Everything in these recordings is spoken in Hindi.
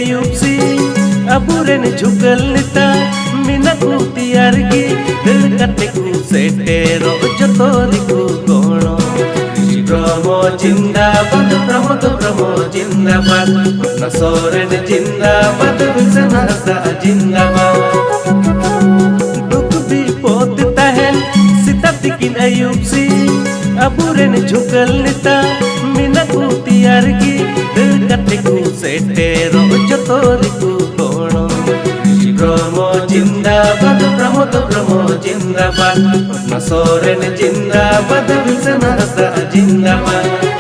अयूब सी अबुरेन झुकल नेता मिना को तियार गी दिल कटे को सेटेरो जतोरी को गोणो प्रमो जिंदाबाद प्रमो जिंदाबाद नसोरेन जिंदाबाद विल्सन हंसदा जिंदाबाद दुख भी पोत तहन सीता तिकिन अयूब सी अबुरेन झुकल नेता मिना को तियार गी दिल कटे को सेटेरो जतोरी को गोणो प्रमो जिंदाबाद प्रमो जिंदाबाद नसोरेन जिंदाबाद विल्सन हंसदा जिंदाबाद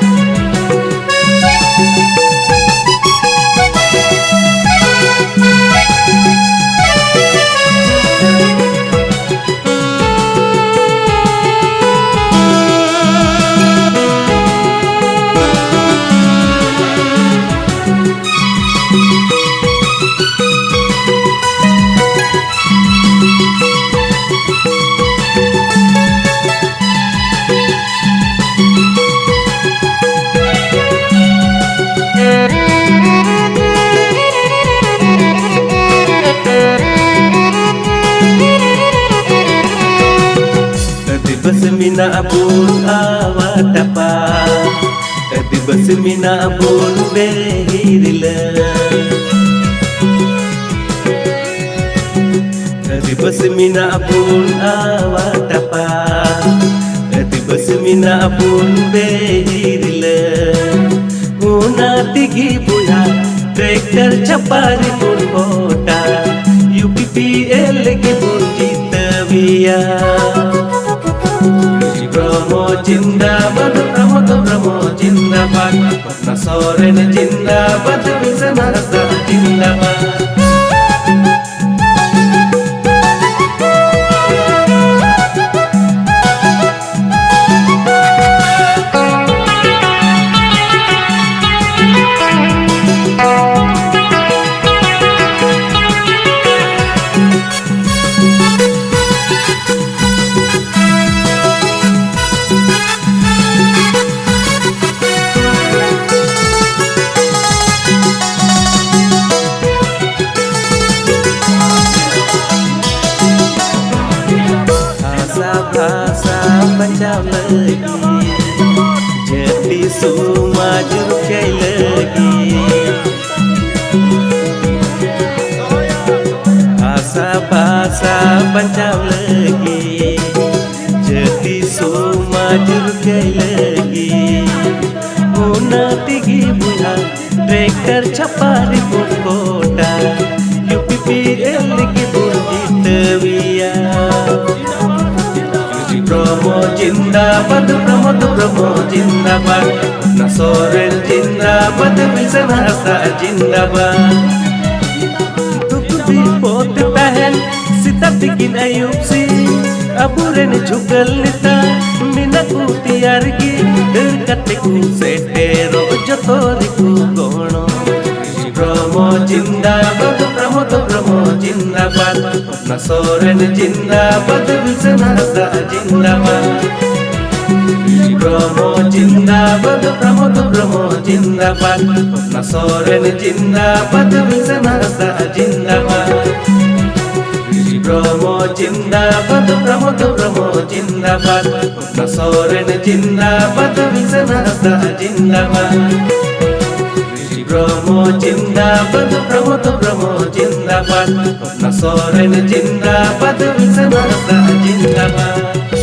Basmina abun awatapa Kadi basmina abun behirila Kadi basmina abun awatapa Kadi basmina abun behirila Una tigi buya Tractor chapari pun hota UPPL ke pun jitaviya promo जिंदाबाद प्रमो जिंदाबाद नसोरेन जिंदाबाद विल्सन हंसदा जिंदाबाद भाषा बचाव लगी जति समाज रुके लगी भाषा बचाव लगी जति समाज रुके लगी होना तिगी बुझा ट्रैक्टर छपारी कोटा UPPL की बुर्जितविया प्रमो जिंदाबाद प्रमो जिंदाबाद नसोरेन जिंदाबाद विल्सन हंसदा जिंदाबाद दुख भी पोत तहन सीता तिकिन अयूब सी अबुरेन झुकल नेता मिना को तियार गी दिल कटे को सेटेरो जतोरी को गोणो प्रमो जिंदाबाद प्रमो जिंदाबाद नसोरेन जिंदाबाद विल्सन हंसदा जिंदाबाद प्रमो जिंदाबाद प्रमो जिंदाबाद नसोरेन जिंदाबाद विल्सन हंसदा जिंदाबाद प्रमो जिंदाबाद प्रमो जिंदाबाद नसोरेन जिंदाबाद विल्सन हंसदा जिंदाबाद प्रमो जिंदाबाद प्रमो जिंदाबाद नसोरेन जिंदाबाद विल्सन हंसदा जिंदाबाद।